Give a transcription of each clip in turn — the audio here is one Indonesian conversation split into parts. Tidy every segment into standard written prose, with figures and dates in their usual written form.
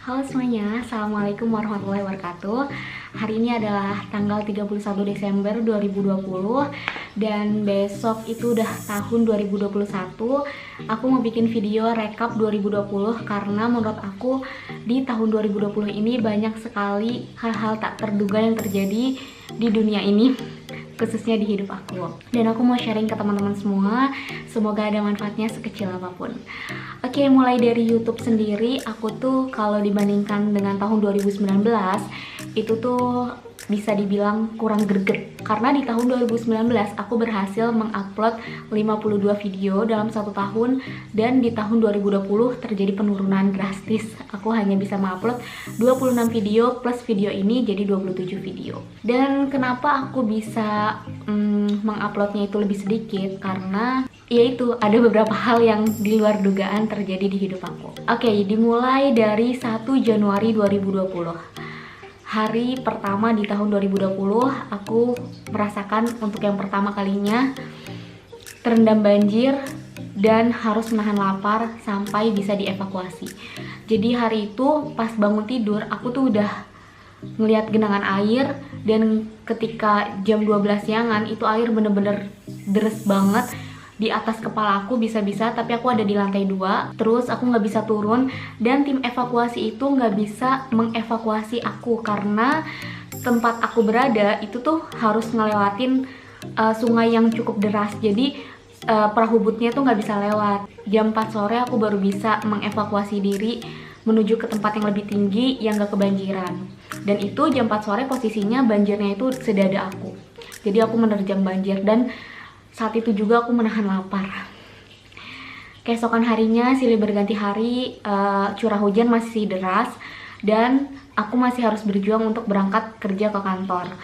Halo semuanya, Assalamualaikum warahmatullahi wabarakatuh. Hari ini adalah tanggal 31 Desember 2020 dan besok itu udah tahun 2021. Aku mau bikin video rekap 2020 karena menurut aku di tahun 2020 ini banyak sekali hal-hal tak terduga yang terjadi di dunia ini, khususnya di hidup aku. Dan aku mau sharing ke teman-teman semua, semoga ada manfaatnya sekecil apapun. Oke, mulai dari YouTube sendiri, aku tuh kalau dibandingkan dengan tahun 2019 itu tuh bisa dibilang kurang greget. Karena di tahun 2019 aku berhasil mengupload 52 video dalam satu tahun, dan di tahun 2020 terjadi penurunan drastis. Aku hanya bisa mengupload 26 video plus video ini jadi 27 video. Dan kenapa aku bisa menguploadnya itu lebih sedikit? Karena yaitu ada beberapa hal yang di luar dugaan terjadi di hidup aku. Oke, dimulai dari 1 Januari 2020. Hari pertama di tahun 2020, aku merasakan untuk yang pertama kalinya terendam banjir dan harus menahan lapar sampai bisa dievakuasi. Jadi hari itu pas bangun tidur, aku tuh udah ngelihat genangan air, dan ketika jam 12 siangan itu air bener-bener deres banget di atas kepala aku bisa-bisa, tapi aku ada di lantai 2, terus aku nggak bisa turun, dan tim evakuasi itu nggak bisa mengevakuasi aku karena tempat aku berada itu tuh harus ngelewatin sungai yang cukup deras, jadi perahu bootnya tuh nggak bisa lewat. Jam 4 sore aku baru bisa mengevakuasi diri menuju ke tempat yang lebih tinggi yang gak kebanjiran, dan itu jam 4 sore posisinya banjirnya itu sedada aku, jadi aku menerjang banjir, dan saat itu juga aku menahan lapar. Keesokan harinya silih berganti hari, curah hujan masih deras dan aku masih harus berjuang untuk berangkat kerja ke kantor.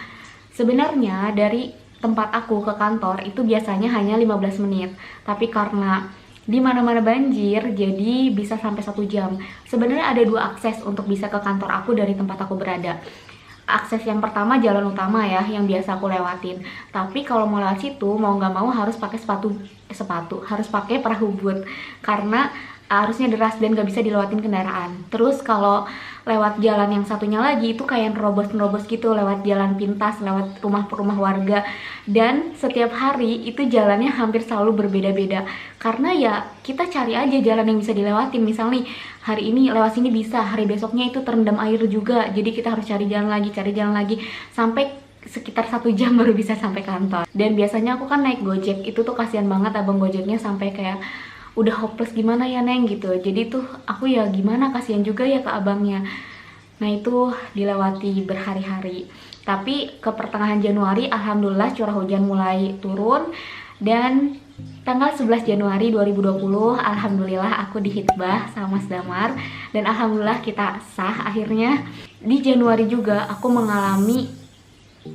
Sebenarnya dari tempat aku ke kantor itu biasanya hanya 15 menit, tapi karena di mana-mana banjir jadi bisa sampai 1 jam. Sebenarnya ada 2 akses untuk bisa ke kantor aku dari tempat aku berada. Akses yang pertama jalan utama ya, yang biasa aku lewatin. Tapi kalau mau lewat situ, mau nggak mau harus pakai harus pakai perahu boot karena arusnya deras dan nggak bisa dilewatin kendaraan. Terus kalau lewat jalan yang satunya lagi itu kayak nerobos gitu, lewat jalan pintas, lewat rumah-rumah warga, dan setiap hari itu jalannya hampir selalu berbeda-beda karena ya kita cari aja jalan yang bisa dilewatin. Misalnya hari ini lewat sini bisa, hari besoknya itu terendam air juga, jadi kita harus cari jalan lagi sampai sekitar 1 jam baru bisa sampai kantor. Dan biasanya aku kan naik Gojek, itu tuh kasihan banget abang Gojeknya sampai kayak udah hopeless, gimana ya Neng gitu. Jadi tuh aku ya gimana, kasihan juga ya ke abangnya. Nah itu dilewati berhari-hari. Tapi ke pertengahan Januari alhamdulillah curah hujan mulai turun, dan tanggal 11 Januari 2020 alhamdulillah aku dihitbah sama Mas Damar, dan alhamdulillah kita sah akhirnya. Di Januari juga aku mengalami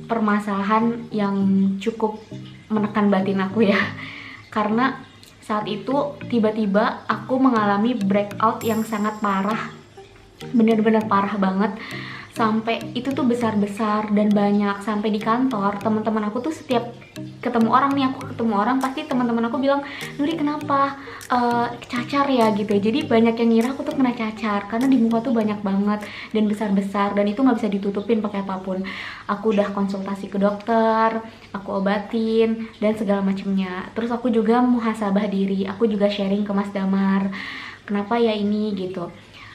permasalahan yang cukup menekan batin aku ya, karena saat itu tiba-tiba aku mengalami breakout yang sangat parah, bener-bener parah banget, sampai itu tuh besar-besar dan banyak. Sampai di kantor teman-teman aku tuh setiap ketemu orang nih, aku ketemu orang pasti teman-teman aku bilang, Nuri kenapa cacar ya gitu. Jadi banyak yang ngira aku tuh kena cacar karena di muka tuh banyak banget dan besar-besar, dan itu nggak bisa ditutupin pakai apapun. Aku udah konsultasi ke dokter, aku obatin dan segala macamnya. Terus aku juga muhasabah diri, aku juga sharing ke Mas Damar kenapa ya ini gitu.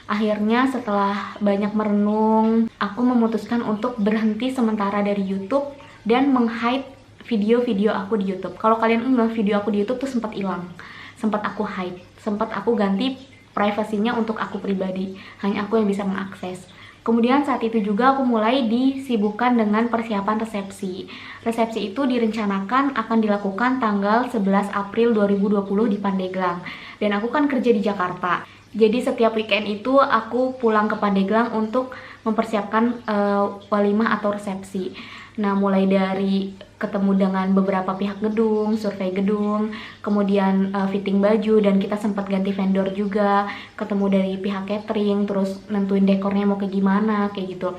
Akhirnya setelah banyak merenung, aku memutuskan untuk berhenti sementara dari YouTube dan meng-hide video-video aku di YouTube. Kalau kalian enggak, video aku di YouTube tuh sempat hilang, sempat aku hide, sempat aku ganti privasinya untuk aku pribadi, hanya aku yang bisa mengakses. Kemudian saat itu juga aku mulai disibukkan dengan persiapan resepsi. Resepsi itu direncanakan akan dilakukan tanggal 11 April 2020 di Pandeglang, dan aku kan kerja di Jakarta. Jadi setiap weekend itu aku pulang ke Pandeglang untuk mempersiapkan walimah atau resepsi. Nah mulai dari ketemu dengan beberapa pihak gedung, survei gedung, kemudian fitting baju, dan kita sempat ganti vendor juga, ketemu dari pihak catering, terus nentuin dekornya mau kayak gimana, kayak gitu.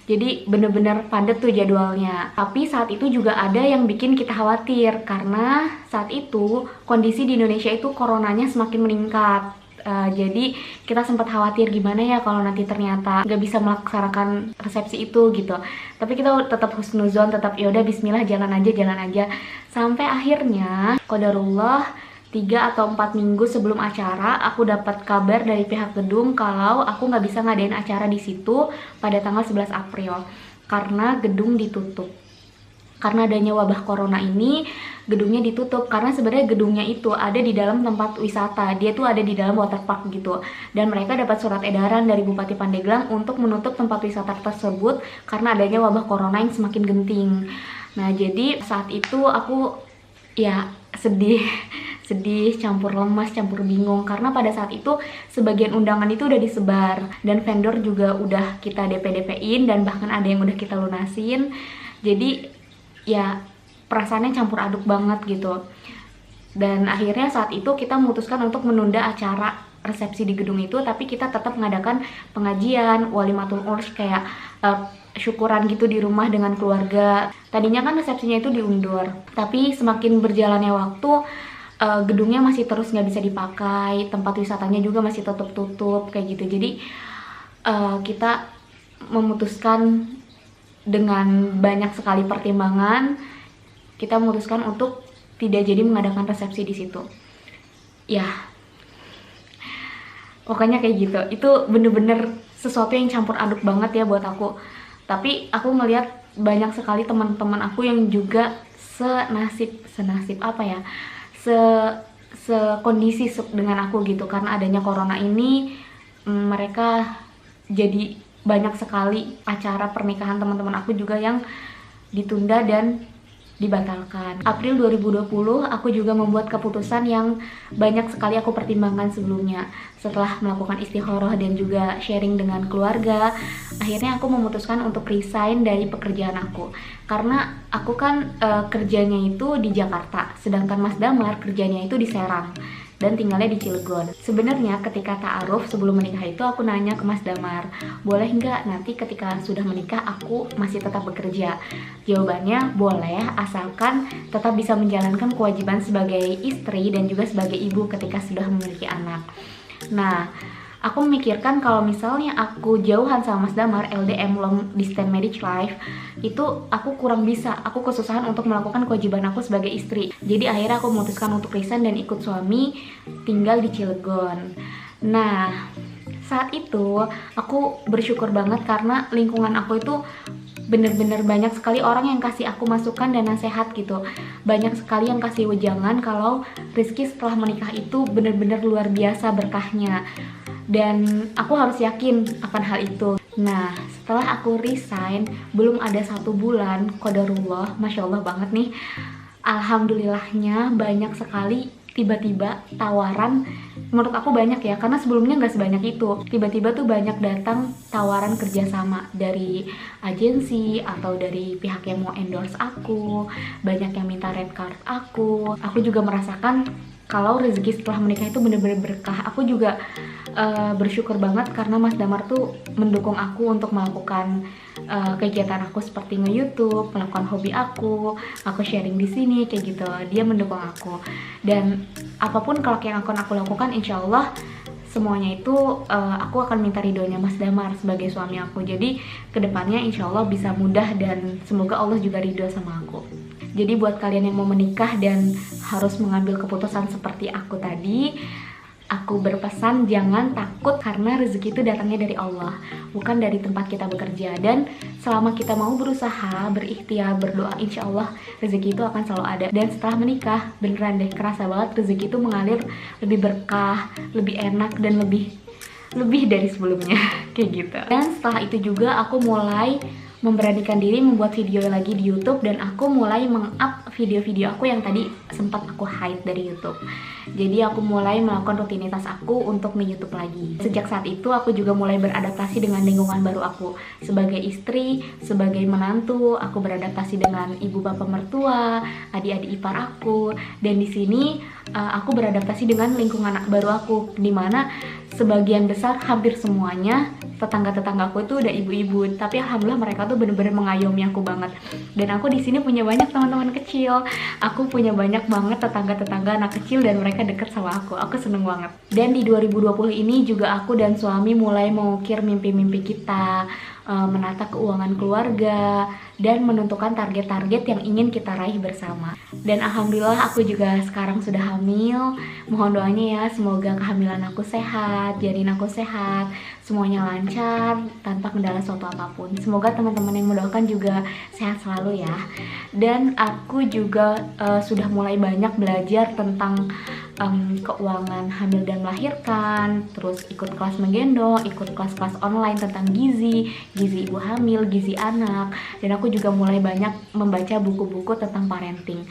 Jadi bener-bener padat tuh jadwalnya. Tapi saat itu juga ada yang bikin kita khawatir, karena saat itu kondisi di Indonesia itu coronanya semakin meningkat. Jadi kita sempat khawatir gimana ya kalau nanti ternyata nggak bisa melaksanakan resepsi itu gitu. Tapi kita tetap husnuzon, tetap yaudah bismillah, jalan aja. Sampai akhirnya qadarullah 3 atau 4 minggu sebelum acara aku dapat kabar dari pihak gedung kalau aku nggak bisa ngadain acara di situ pada tanggal 11 April karena gedung ditutup. Karena adanya wabah corona ini, gedungnya ditutup. Karena sebenarnya gedungnya itu ada di dalam tempat wisata, dia tuh ada di dalam waterpark gitu. Dan mereka dapat surat edaran dari Bupati Pandeglang untuk menutup tempat wisata tersebut karena adanya wabah corona yang semakin genting. Nah, jadi saat itu aku ya sedih, campur lemas, campur bingung. Karena pada saat itu sebagian undangan itu udah disebar dan vendor juga udah kita DP-in dan bahkan ada yang udah kita lunasin. Jadi ya perasaannya campur aduk banget gitu. Dan akhirnya saat itu kita memutuskan untuk menunda acara resepsi di gedung itu, tapi kita tetap mengadakan pengajian, walimatul urs, kayak syukuran gitu di rumah dengan keluarga. Tadinya kan resepsinya itu diundur, tapi semakin berjalannya waktu gedungnya masih terus nggak bisa dipakai, tempat wisatanya juga masih tutup kayak gitu. Jadi kita memutuskan dengan banyak sekali pertimbangan, kita memutuskan untuk tidak jadi mengadakan resepsi di situ. Ya, pokoknya kayak gitu. Itu bener-bener sesuatu yang campur aduk banget ya buat aku. Tapi aku ngelihat banyak sekali teman-teman aku yang juga senasib apa ya, sekondisi dengan aku gitu. Karena adanya corona ini, mereka jadi banyak sekali acara pernikahan teman-teman aku juga yang ditunda dan dibatalkan. April 2020 aku juga membuat keputusan yang banyak sekali aku pertimbangkan sebelumnya. Setelah melakukan istikharah dan juga sharing dengan keluarga, akhirnya aku memutuskan untuk resign dari pekerjaan aku. Karena aku kan kerjanya itu di Jakarta, sedangkan Mas Damar kerjanya itu di Serang dan tinggalnya di Cilegon. Sebenarnya ketika ta'aruf sebelum menikah itu aku nanya ke Mas Damar, boleh nggak nanti ketika sudah menikah aku masih tetap bekerja? Jawabannya boleh, asalkan tetap bisa menjalankan kewajiban sebagai istri dan juga sebagai ibu ketika sudah memiliki anak. Nah, aku memikirkan kalau misalnya aku jauhan sama Mas Damar, LDM, long distance marriage life, itu aku kurang bisa, aku kesusahan untuk melakukan kewajiban aku sebagai istri. Jadi akhirnya aku memutuskan untuk resign dan ikut suami tinggal di Cilegon. Nah, saat itu aku bersyukur banget karena lingkungan aku itu bener-bener banyak sekali orang yang kasih aku masukan dan nasihat gitu. Banyak sekali yang kasih wejangan kalau rezeki setelah menikah itu bener-bener luar biasa berkahnya. Dan aku harus yakin akan hal itu. Nah, setelah aku resign, belum ada 1 bulan, qadarullah, Masya Allah banget nih, alhamdulillahnya banyak sekali tiba-tiba tawaran. Menurut aku banyak ya, karena sebelumnya nggak sebanyak itu. Tiba-tiba tuh banyak datang tawaran kerjasama dari agensi atau dari pihak yang mau endorse aku. Banyak yang minta red card aku. Aku juga merasakan kalau rezeki setelah menikah itu bener-bener berkah. Aku juga bersyukur banget karena Mas Damar tuh mendukung aku untuk melakukan kegiatan aku seperti nge-YouTube, melakukan hobi aku sharing di sini kayak gitu. Dia mendukung aku, dan apapun kalau yang akan aku lakukan, insya Allah semuanya itu aku akan minta ridhonya Mas Damar sebagai suami aku. Jadi kedepannya insya Allah bisa mudah dan semoga Allah juga ridho sama aku. Jadi buat kalian yang mau menikah dan harus mengambil keputusan seperti aku tadi, aku berpesan jangan takut karena rezeki itu datangnya dari Allah, bukan dari tempat kita bekerja. Dan selama kita mau berusaha, berikhtiar, berdoa, insya Allah rezeki itu akan selalu ada. Dan setelah menikah, beneran deh kerasa banget rezeki itu mengalir lebih berkah, lebih enak, dan lebih dari sebelumnya kayak gitu. Dan setelah itu juga aku mulai memberanikan diri membuat video lagi di YouTube, dan aku mulai meng-up video-video aku yang tadi sempat aku hide dari YouTube. Jadi aku mulai melakukan rutinitas aku untuk nge-YouTube lagi. Sejak saat itu aku juga mulai beradaptasi dengan lingkungan baru aku. Sebagai istri, sebagai menantu, aku beradaptasi dengan ibu bapak mertua, adik-adik ipar aku. Dan di sini aku beradaptasi dengan lingkungan baru aku, dimana sebagian besar, hampir semuanya tetangga-tetangga aku itu udah ibu-ibu. Tapi alhamdulillah mereka tuh tuh bener-bener mengayomi aku banget. Dan aku di sini punya banyak teman-teman kecil. Aku punya banyak banget tetangga-tetangga anak kecil dan mereka deket sama aku. Aku seneng banget. Dan di 2020 ini juga aku dan suami mulai mengukir mimpi-mimpi kita, menata keuangan keluarga, dan menentukan target-target yang ingin kita raih bersama. Dan alhamdulillah aku juga sekarang sudah hamil. Mohon doanya ya, semoga kehamilan aku sehat, janin aku sehat, semuanya lancar tanpa kendala suatu apapun. Semoga teman-teman yang mendoakan juga sehat selalu ya. Dan aku juga sudah mulai banyak belajar tentang keuangan hamil dan melahirkan, terus ikut kelas menggendong, ikut kelas-kelas online tentang gizi ibu hamil, gizi anak, dan aku juga mulai banyak membaca buku-buku tentang parenting.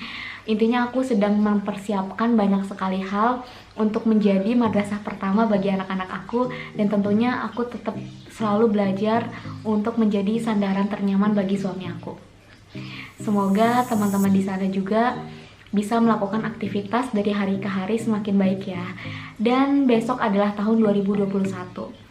Intinya aku sedang mempersiapkan banyak sekali hal untuk menjadi madrasah pertama bagi anak-anak aku, dan tentunya aku tetap selalu belajar untuk menjadi sandaran ternyaman bagi suami aku. Semoga teman-teman di sana juga bisa melakukan aktivitas dari hari ke hari semakin baik ya. Dan besok adalah tahun 2021.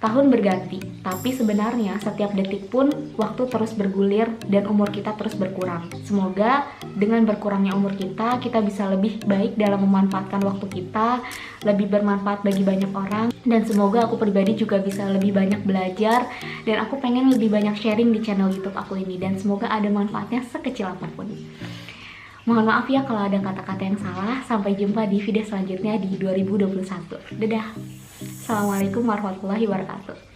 Tahun berganti, tapi sebenarnya setiap detik pun waktu terus bergulir dan umur kita terus berkurang. Semoga dengan berkurangnya umur kita bisa lebih baik dalam memanfaatkan waktu kita, lebih bermanfaat bagi banyak orang, dan semoga aku pribadi juga bisa lebih banyak belajar, dan aku pengen lebih banyak sharing di channel YouTube aku ini, dan semoga ada manfaatnya sekecil apapun. Mohon maaf ya kalau ada kata-kata yang salah. Sampai jumpa di video selanjutnya di 2021. Dadah. Assalamualaikum warahmatullahi wabarakatuh.